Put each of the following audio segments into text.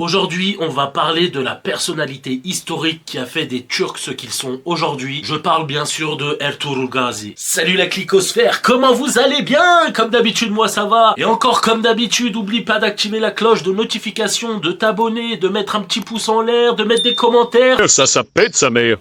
Aujourd'hui, on va parler de la personnalité historique qui a fait des Turcs ce qu'ils sont aujourd'hui. Je parle bien sûr de Ertuğrul Gazi. Salut la cliquosphère, comment vous allez bien? Comme d'habitude, moi ça va. Et encore comme d'habitude, oublie pas d'activer la cloche de notification, de t'abonner, de mettre un petit pouce en l'air, de mettre des commentaires. Ça pète sa mère.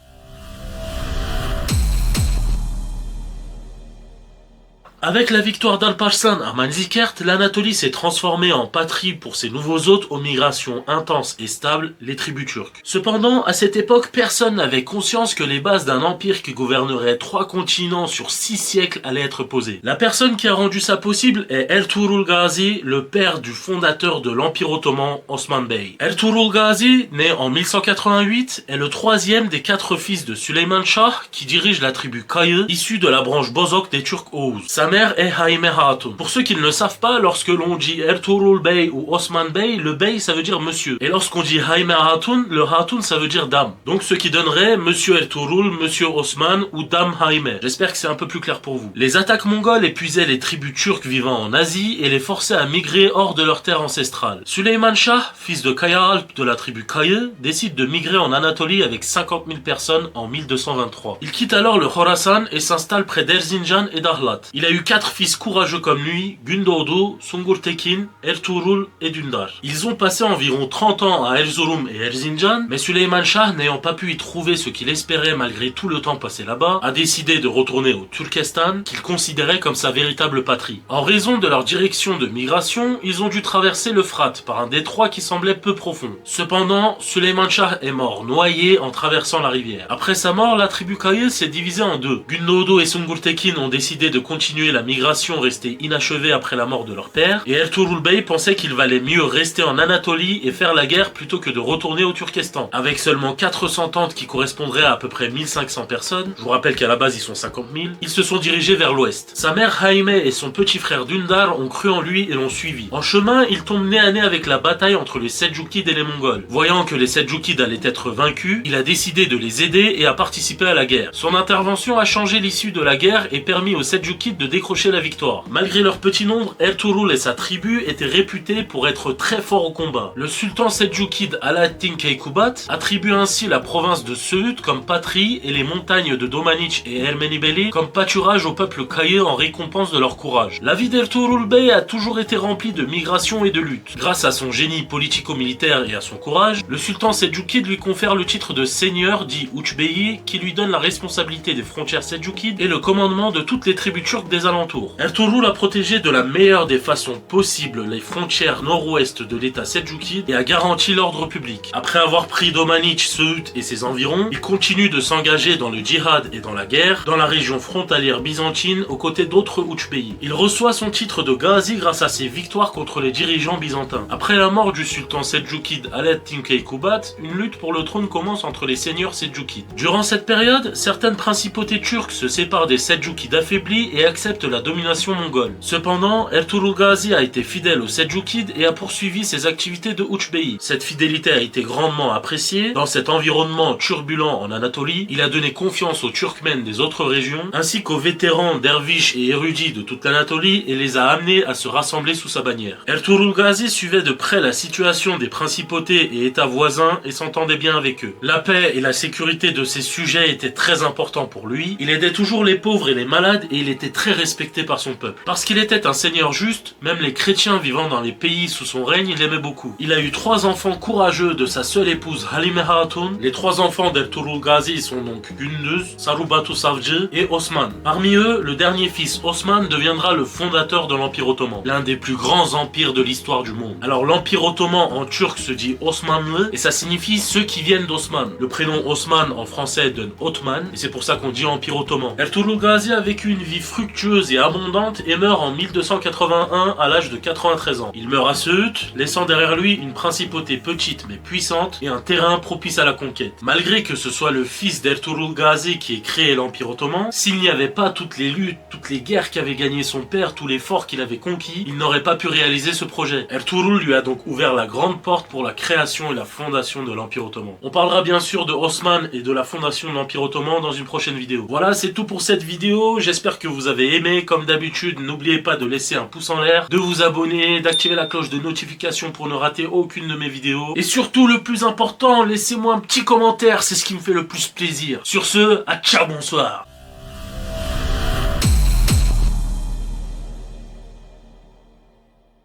Avec la victoire d'Alparslan à Manzikert, l'Anatolie s'est transformée en patrie pour ses nouveaux hôtes aux migrations intenses et stables, les tribus turques. Cependant, à cette époque, personne n'avait conscience que les bases d'un empire qui gouvernerait 3 continents sur 6 siècles allaient être posées. La personne qui a rendu ça possible est Ertuğrul Gazi, le père du fondateur de l'Empire ottoman, Osman Bey. Ertuğrul Gazi, né en 1188, est le 3e des 4 fils de Süleyman Shah, qui dirige la tribu Kayı, issue de la branche Bozok des Turcs Oghuz. Sa mère est Haime Hatun. Pour ceux qui ne le savent pas, lorsque l'on dit Ertuğrul Bey ou Osman Bey, le Bey ça veut dire monsieur. Et lorsqu'on dit Haime Hatun, le Hatun ça veut dire dame. Donc ce qui donnerait Monsieur Ertuğrul, Monsieur Osman ou Dame Haime. J'espère que c'est un peu plus clair pour vous. Les attaques mongoles épuisaient les tribus turques vivant en Asie et les forçaient à migrer hors de leur terre ancestrale. Süleyman Shah, fils de Kaya Alp de la tribu Kayı, décide de migrer en Anatolie avec 50 000 personnes en 1223. Il quitte alors le Khorasan et s'installe près d'Erzincan et d'Ahlat. Il a eu 4 fils courageux comme lui, Gündoğdu, Sungurtekin, Ertuğrul et Dündar. Ils ont passé environ 30 ans à Erzurum et Erzincan, mais Süleyman Shah, n'ayant pas pu y trouver ce qu'il espérait malgré tout le temps passé là-bas, a décidé de retourner au Turkestan, qu'il considérait comme sa véritable patrie. En raison de leur direction de migration, ils ont dû traverser l'Euphrate par un détroit qui semblait peu profond. Cependant, Süleyman Shah est mort noyé en traversant la rivière. Après sa mort, la tribu Kayı s'est divisée en deux. Gündoğdu et Sungurtekin ont décidé de continuer la migration restée inachevée après la mort de leur père, et Ertuğrul Bey pensait qu'il valait mieux rester en Anatolie et faire la guerre plutôt que de retourner au Turkestan. Avec seulement 400 tentes qui correspondraient à peu près 1500 personnes, je vous rappelle qu'à la base ils sont 50 000, ils se sont dirigés vers l'ouest. Sa mère Haime et son petit frère Dündar ont cru en lui et l'ont suivi. En chemin, ils tombent nez à nez avec la bataille entre les Seldjoukides et les Mongols. Voyant que les Seldjoukides allaient être vaincus, il a décidé de les aider et a participé à la guerre. Son intervention a changé l'issue de la guerre et permis aux Seldjoukides de décrocher la victoire. Malgré leur petit nombre, Ertuğrul et sa tribu étaient réputés pour être très forts au combat. Le sultan seldjoukide Alaaddin Keykubat attribue ainsi la province de Söğüt comme patrie et les montagnes de Domaniç et Ermenibeli comme pâturage au peuple Kayı en récompense de leur courage. La vie d'Ertuğrul Bey a toujours été remplie de migration et de lutte. Grâce à son génie politico-militaire et à son courage, le sultan seldjoukide lui confère le titre de seigneur dit Uçbeyi qui lui donne la responsabilité des frontières seldjoukides et le commandement de toutes les tribus turques des alentours. Ertuğrul a protégé de la meilleure des façons possibles les frontières nord-ouest de l'état seldjoukide et a garanti l'ordre public. Après avoir pris Domaniç, Söğüt et ses environs, il continue de s'engager dans le djihad et dans la guerre, dans la région frontalière byzantine aux côtés d'autres Uçbeyi. Il reçoit son titre de Gazi grâce à ses victoires contre les dirigeants byzantins. Après la mort du sultan seldjoukide Alaaddin Keykubat, une lutte pour le trône commence entre les seigneurs seldjoukides. Durant cette période, certaines principautés turques se séparent des seldjoukides affaiblis et acceptent la domination mongole. Cependant, Ertuğrul Gazi a été fidèle aux Seldjoukides et a poursuivi ses activités de Uçbeyi. Cette fidélité a été grandement appréciée. Dans cet environnement turbulent en Anatolie, il a donné confiance aux Turkmènes des autres régions, ainsi qu'aux vétérans derviches et érudits de toute l'Anatolie et les a amenés à se rassembler sous sa bannière. Ertuğrul Gazi suivait de près la situation des principautés et états voisins et s'entendait bien avec eux. La paix et la sécurité de ses sujets étaient très importants pour lui. Il aidait toujours les pauvres et les malades et il était très respecté par son peuple. Parce qu'il était un seigneur juste, même les chrétiens vivant dans les pays sous son règne l'aimait beaucoup. Il a eu 3 enfants courageux de sa seule épouse Halime Hatun. Les 3 enfants d'Ertuğrul Gazi sont donc Gündüz, Sarubatu Savcı et Osman. Parmi eux, le dernier fils Osman deviendra le fondateur de l'Empire ottoman, l'un des plus grands empires de l'histoire du monde. Alors l'Empire ottoman en turc se dit Osmanlı et ça signifie ceux qui viennent d'Osman. Le prénom Osman en français donne Ottoman et c'est pour ça qu'on dit Empire ottoman. Ertuğrul Gazi a vécu une vie fructueuse et abondante et meurt en 1281 à l'âge de 93 ans. Il meurt à Söğüt, laissant derrière lui une principauté petite mais puissante et un terrain propice à la conquête. Malgré que ce soit le fils d'Ertuğrul Gazi qui ait créé l'Empire ottoman, s'il n'y avait pas toutes les luttes, toutes les guerres qu'avait gagnées son père, tous les forts qu'il avait conquis, il n'aurait pas pu réaliser ce projet. Ertuğrul lui a donc ouvert la grande porte pour la création et la fondation de l'Empire ottoman. On parlera bien sûr de Osman et de la fondation de l'Empire ottoman dans une prochaine vidéo. Voilà, c'est tout pour cette vidéo, j'espère que vous avez aimé. d'aimer comme d'habitude, n'oubliez pas de laisser un pouce en l'air, de vous abonner, d'activer la cloche de notification pour ne rater aucune de mes vidéos. Et surtout, le plus important, laissez-moi un petit commentaire, c'est ce qui me fait le plus plaisir. Sur ce, à ciao, bonsoir.